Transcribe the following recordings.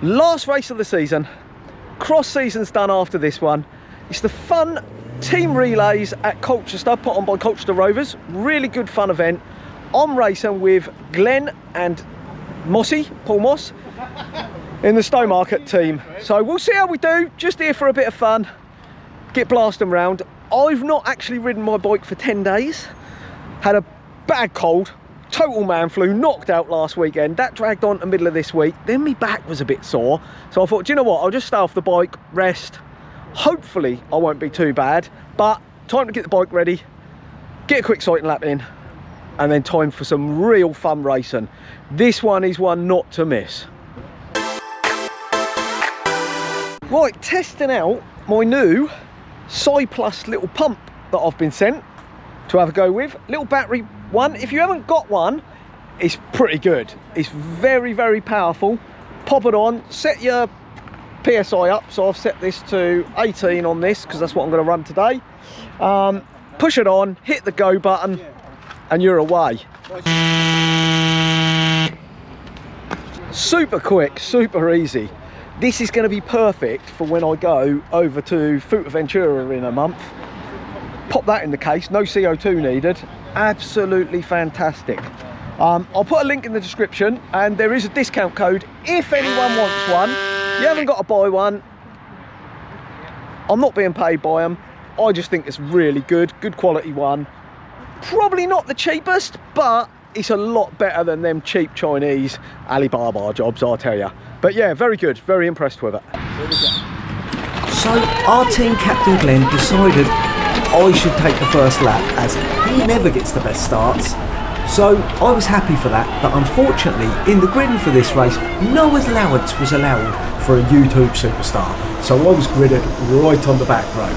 Last race of the season. Cross season's done after this one. It's the fun team relays at Colchester, put on by Colchester Rovers. Really good fun event. I'm racing with Glenn and Mossy, Paul Moss, in the Stowmarket team. So we'll see how we do. Just here for a bit of fun. Get blasting round. I've not actually ridden my bike for 10 days. Had a bad cold. Total man flu, knocked out last weekend. That dragged on to the middle of this week. Then my back was a bit sore. So I thought, do you know what? I'll just stay off the bike, rest. Hopefully I won't be too bad. But time to get the bike ready, get a quick sighting lap in, and then time for some real fun racing. This one is one not to miss. Right, testing out my new Cyclocross little pump that I've been sent to have a go with. Little battery one. If you haven't got one, it's pretty good. It's very, very powerful. Pop it on, set your PSI up. So I've set this to 18 on this because that's what I'm going to run today. Push it on, hit the go button, and you're away. Super quick, super easy. This is going to be perfect for when I go over to Fuerteventura in a month. Pop that in the case, no CO2 needed. Absolutely fantastic. I'll put a link in the description, and there is a discount code if anyone wants one. You haven't got to buy one. I'm not being paid by them. I just think it's really good quality one. Probably not the cheapest, but it's a lot better than them cheap Chinese Alibaba jobs, I'll tell you. But yeah, very good, very impressed with it. So our team captain Glenn decided I should take the first lap, as he never gets the best starts. So I was happy for that, but unfortunately in the gridding for this race, no allowance was allowed for a YouTube superstar. So I was gridded right on the back row.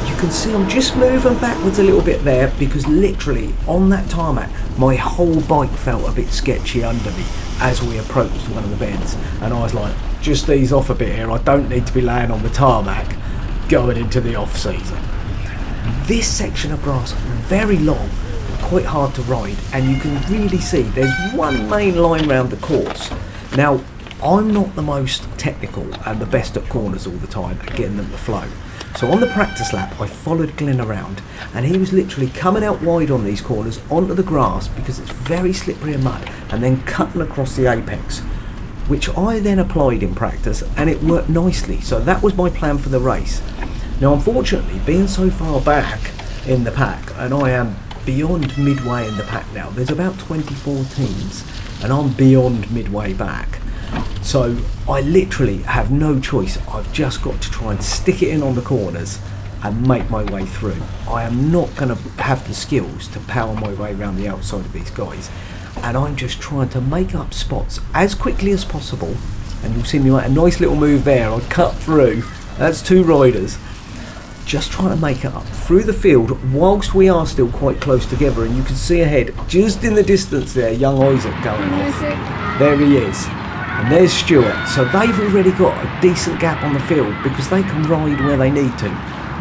You can see I'm just moving backwards a little bit there because literally on that tarmac my whole bike felt a bit sketchy under me as we approached one of the bends, and I was like, just ease off a bit here, I don't need to be laying on the tarmac going into the off season. This section of grass, very long, quite hard to ride, and you can really see there's one main line round the course. Now I'm not the most technical and the best at corners all the time at getting them to flow. So on the practice lap, I followed Glenn around, and he was literally coming out wide on these corners onto the grass because it's very slippery and mud, and then cutting across the apex, which I then applied in practice, and it worked nicely. So that was my plan for the race. Now unfortunately, being so far back in the pack, and I am beyond midway in the pack now, there's about 24 teams, and I'm beyond midway back. So I literally have no choice. I've just got to try and stick it in on the corners and make my way through. I am not going to have the skills to power my way around the outside of these guys, and I'm just trying to make up spots as quickly as possible. And you'll see me make a nice little move there. I cut through, that's two riders, just trying to make it up through the field whilst we are still quite close together. And you can see ahead just in the distance there, young Isaac going off. There he is. And there's Stuart. So they've already got a decent gap on the field because they can ride where they need to.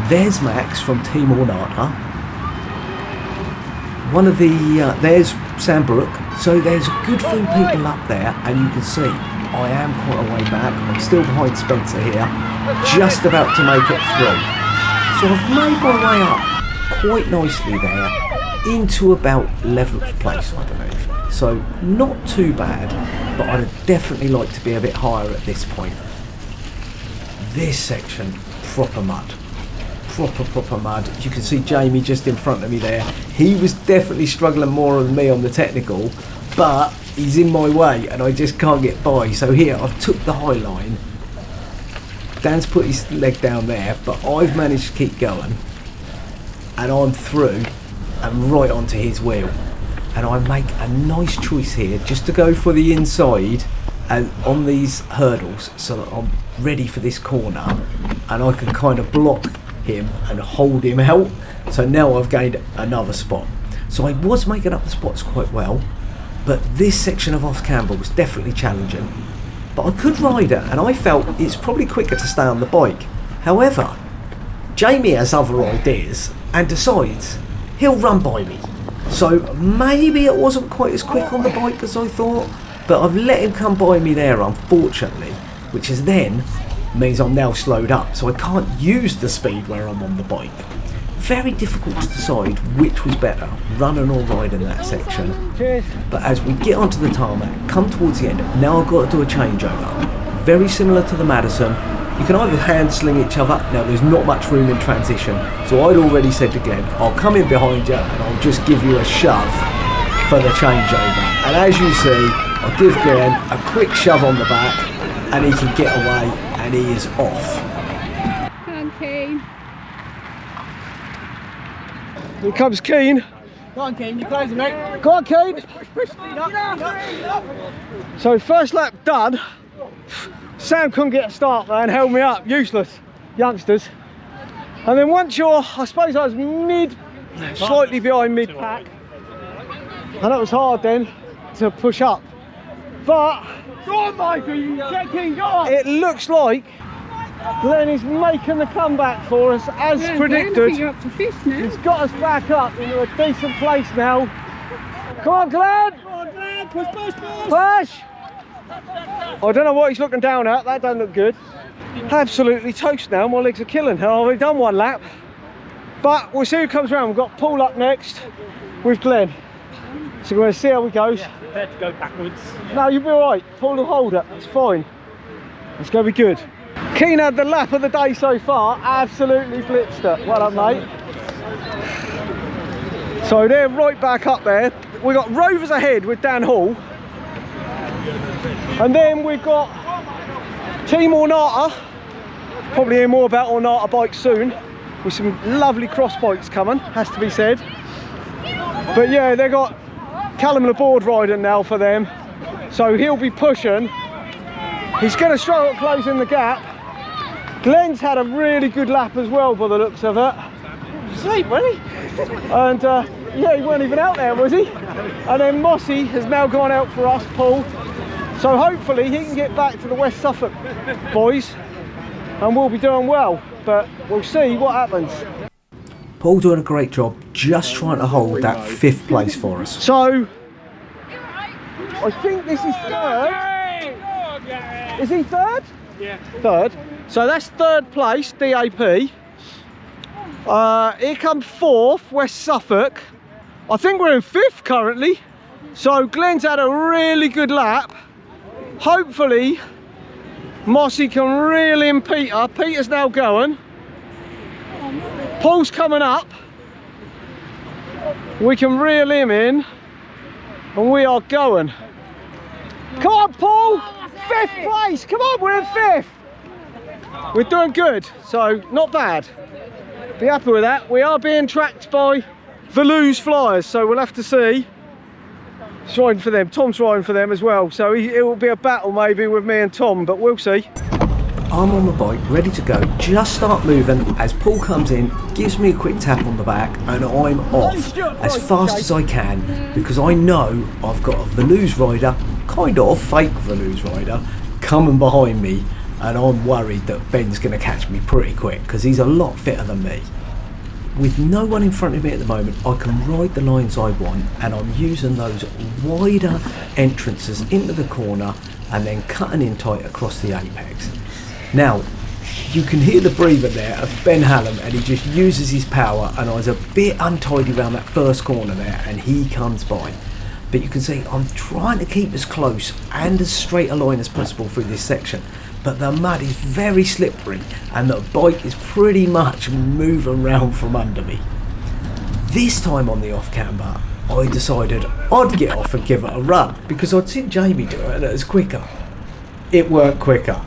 There's Max from Team Ornata. One of the, there's Sam Brook. So there's a good few people up there, and you can see I am quite a way back. I'm still behind Spencer here, just about to make it through. So I've made my way up quite nicely there into about 11th place, I believe. So not too bad, but I'd definitely like to be a bit higher at this point. This section, proper mud. Proper mud. You can see Jamie just in front of me there. He was definitely struggling more than me on the technical, but he's in my way and I just can't get by. So here I've took the high line. Dan's put his leg down there, but I've managed to keep going, and I'm through and right onto his wheel. And I make a nice choice here just to go for the inside and on these hurdles so that I'm ready for this corner and I can kind of block him and hold him out. So now I've gained another spot. So I was making up the spots quite well, but this section of off camber was definitely challenging. But I could ride it, and I felt it's probably quicker to stay on the bike. However, Jamie has other ideas and decides he'll run by me. So maybe it wasn't quite as quick on the bike as I thought, but I've let him come by me there, unfortunately. which is then means I'm now slowed up, so I can't use the speed where I'm on the bike. Very difficult to decide which was better, running or riding that section. Cheers. But as we get onto the tarmac, come towards the end, now I've got to do a changeover. Very similar to the Madison. You can either hand sling each other. Now there's not much room in transition, so I'd already said to Glenn, I'll come in behind you and I'll just give you a shove for the changeover. And as you see, I'll give Glenn a quick shove on the back and he can get away and he is off. Come on, Kane. Here comes Keane. Go on, Kane, you're closing, mate. Go on, Keane. So first lap done. Sam couldn't get a start there and held me up, useless youngsters. And then once you're, I suppose I was slightly behind mid-pack, and that was hard then to push up. But Go on, Michael, get King, go on. it looks like Glenn is making the comeback for us as Yeah, predicted. Glenn, I think you're up to fifth now. He's got us back up into a decent place now. Come on, Glenn! Go on, Glenn, push, push, push. Push! I don't know what he's looking down at, that don't look good. Absolutely toast now, my legs are killing. I've already done one lap. But we'll see who comes around. We've got Paul up next with Glenn. So we're going to see how he goes. Prepare to go backwards. No, you'll be alright. Paul will hold it, it's fine. It's going to be good. Keane had the lap of the day so far, absolutely blitzed it. Well done, mate. So they're right back up there. We've got Rovers ahead with Dan Hall. And then we've got Team Ornata. Probably hear more about Ornata bikes soon, with some lovely cross bikes coming, has to be said. But yeah, they've got Callum Laborde riding now for them. So he'll be pushing. He's going to struggle at closing the gap. Glenn's had a really good lap as well by the looks of it. Sleep, really? And yeah, he weren't even out there, was he? And then Mossy has now gone out for us, Paul. So hopefully he can get back to the West Suffolk boys and we'll be doing well. But we'll see what happens. Paul doing a great job, just trying to hold that 5th place for us. So, I think this is third. Is he third? Yeah. Third. So that's 3rd place, DAP. Here comes 4th, West Suffolk. I think we're in 5th currently. So Glenn's had a really good lap. Hopefully, Mossy can reel in Peter. Peter's now going. Paul's coming up. We can reel him in. And we are going. Come on, Paul! 5th place! Come on, we're in 5th! We're doing good, so not bad. Be happy with that. We are being tracked by Velouz Flyers, so we'll have to see. He's riding for them. Tom's riding for them as well, so it will be a battle maybe with me and Tom, but we'll see. I'm on the bike, ready to go, just start moving as Paul comes in, gives me a quick tap on the back and I'm off as fast as I can because I know I've got a Velouz rider, kind of fake Velouz rider, coming behind me and I'm worried that Ben's going to catch me pretty quick because he's a lot fitter than me. With no one in front of me at the moment, I can ride the lines I want and I'm using those wider entrances into the corner and then cutting in tight across the apex. Now, you can hear the breather there of Ben Hallam and he just uses his power and I was a bit untidy around that first corner there and he comes by. But you can see I'm trying to keep as close and as straight a line as possible through this section. But the mud is very slippery and the bike is pretty much moving around from under me. This time on the off camber, I decided I'd get off and give it a run because I'd seen Jamie do it and it was quicker. It weren't quicker.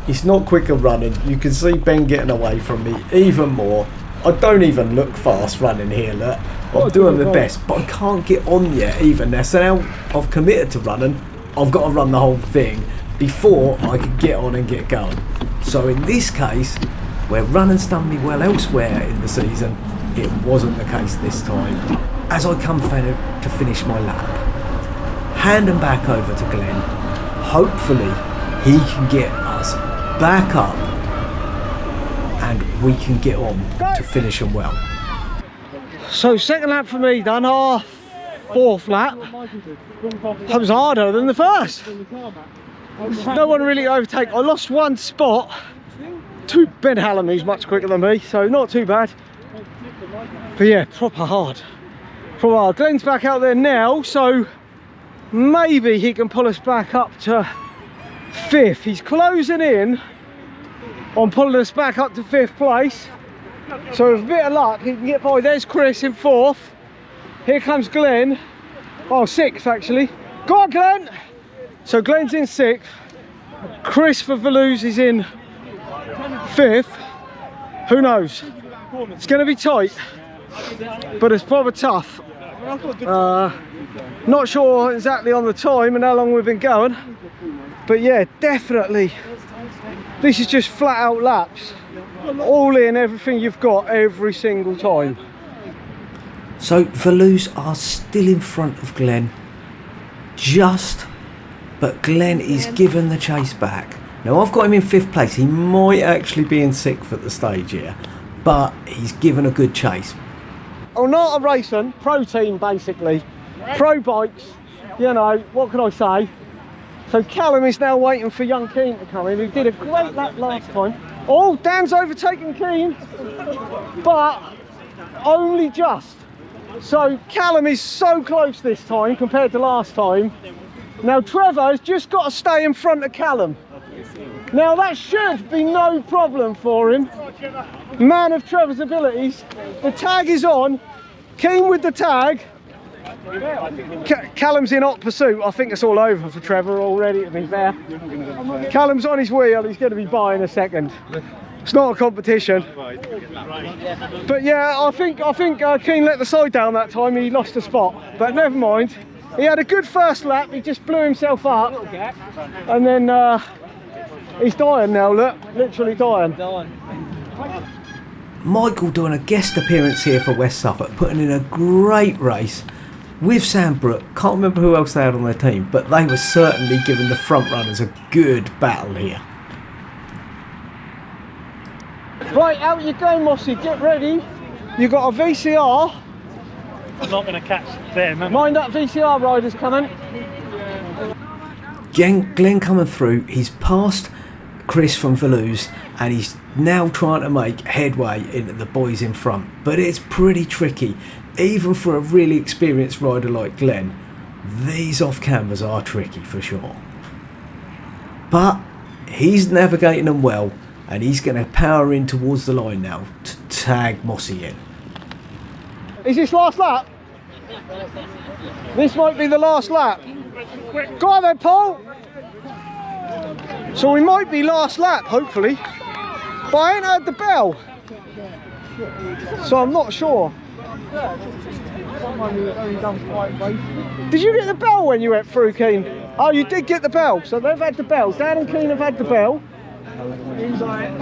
It's not quicker running. You can see Ben getting away from me even more. I don't even look fast running here, look. I'm doing my best, but I can't get on yet even now. So now I've committed to running. I've got to run the whole thing before I can get on and get going. So in this case, where running's done me well elsewhere in the season, it wasn't the case this time. As I come to finish my lap, handing back over to Glenn, hopefully he can get us back up and we can get on to finishing well. So 2nd lap for me done, 4th lap. That was harder than the first. no one really overtake. I lost one spot to Ben Hallam, who's much quicker than me, so not too bad. But yeah, proper hard. Proper hard. Glenn's back out there now, so maybe he can pull us back up to 5th. He's closing in on pulling us back up to 5th place. So with a bit of luck, he can get by. There's Chris in 4th. Here comes Glenn. Oh, 6th actually. Go on, Glenn! So Glenn's in 6th. Chris for Valouz is in 5th. Who knows? It's going to be tight, but it's proper tough. Not sure exactly on the time and how long we've been going, but yeah, definitely. This is just flat out laps. All in, everything you've got every single time. So Valouz are still in front of Glenn, but Glenn is given the chase back. Now I've got him in 5th place. He might actually be in 6th at the stage here, but he's given a good chase. Oh, not a racing, pro team basically. Pro bikes, you know, what can I say? So Callum is now waiting for young Keane to come in, who did a great lap last time. Oh, Dan's overtaken Keane, but only just. So Callum is so close this time compared to last time. Now Trevor has just got to stay in front of Callum. Now that should be no problem for him. Man of Trevor's abilities. The tag is on. Keane with the tag. Callum's in hot pursuit. I think it's all over for Trevor already, to be fair. Callum's on his wheel. He's going to be by in a second. It's not a competition. But yeah, I think Keane let the side down that time. He lost a spot, but never mind. He had a good first lap. He just blew himself up, and then he's dying now. Look, literally dying. Michael doing a guest appearance here for West Suffolk, putting in a great race with Sam Brook. Can't remember who else they had on their team, but they were certainly giving the front runners a good battle here. Right, out you go, Mossy. Get ready. You got a VCR. I'm not going to catch them. Mind that VCR rider's coming. Glenn coming through. He's passed Chris from Valouz, and he's now trying to make headway into the boys in front. But it's pretty tricky, even for a really experienced rider like Glenn. These off cameras are tricky for sure. But he's navigating them well, and he's going to power in towards the line now to tag Mossy in. Is this last lap? This might be the last lap. Go on then, Paul. So we might be last lap, hopefully. But I ain't heard the bell, so I'm not sure. Did you get the bell when you went through, Keane? Oh, you did get the bell. So they've had the bell. Dan and Keane have had the bell.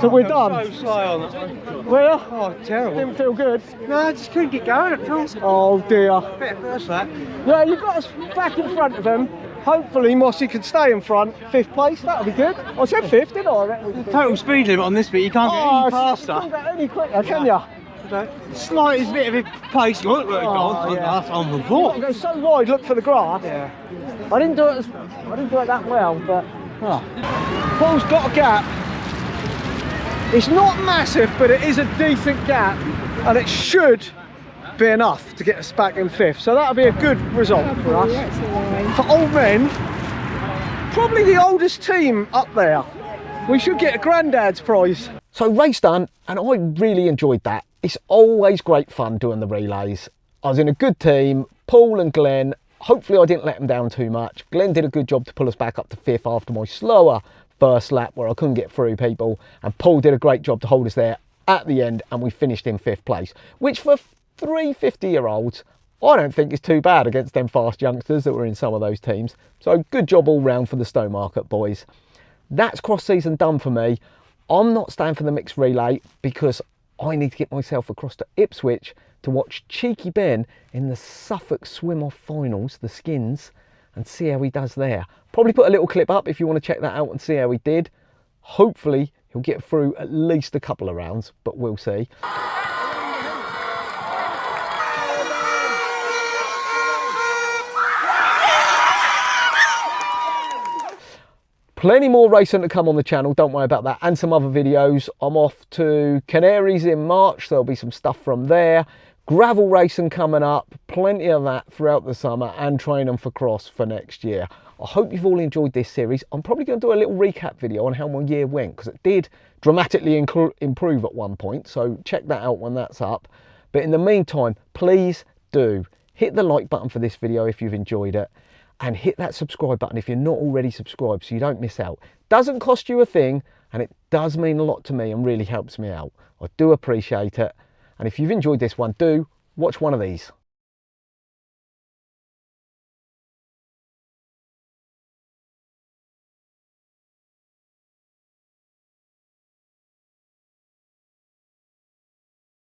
So we're done. So slow on that. Were you? Oh, terrible. Didn't feel good. No, I just couldn't get going at first. Oh dear. Better first lap. Yeah, you got us back in front of them. Hopefully Mossy can stay in front. 5th place, that'll be good. I said 5th, didn't I? The total speed limit on this bit, you can't get any You faster. can't get any quicker, can you? Slightest bit of a pace, you won't let it go on yeah. last time You've before. got to go so wide, look for the grass. Yeah. I didn't do it that well, but Paul's got a gap. It's not massive, but it is a decent gap, and it should be enough to get us back in 5th. So that'll be a good result for us. For old men, probably the oldest team up there. We should get a granddad's prize. So race done, and I really enjoyed that. It's always great fun doing the relays. I was in a good team, Paul and Glenn. Hopefully I didn't let them down too much. Glenn did a good job to pull us back up to 5th after my slower first lap where I couldn't get through people, and Paul did a great job to hold us there at the end, and we finished in 5th place, which for 3 50-year-olds I don't think is too bad against them fast youngsters that were in some of those teams. So good job all round for the Stowmarket boys. That's cross season done for me. I'm not staying for the mixed relay because I need to get myself across to Ipswich to watch Cheeky Ben in the Suffolk swim-off finals, the skins, and see how he does there. Probably put a little clip up if you want to check that out and see how he did. Hopefully he'll get through at least a couple of rounds, but we'll see. Plenty more racing to come on the channel, don't worry about that, and some other videos. I'm off to Canaries in March, there'll be some stuff from there. Gravel racing coming up, plenty of that throughout the summer, and training for cross for next year. I hope you've all enjoyed this series. I'm probably going to do a little recap video on how my year went, because it did dramatically improve at one point, so check that out when that's up. But in the meantime, please do hit the like button for this video if you've enjoyed it, and hit that subscribe button if you're not already subscribed so you don't miss out. Doesn't cost you a thing, and it does mean a lot to me and really helps me out. I do appreciate it. And if you've enjoyed this one, do watch one of these.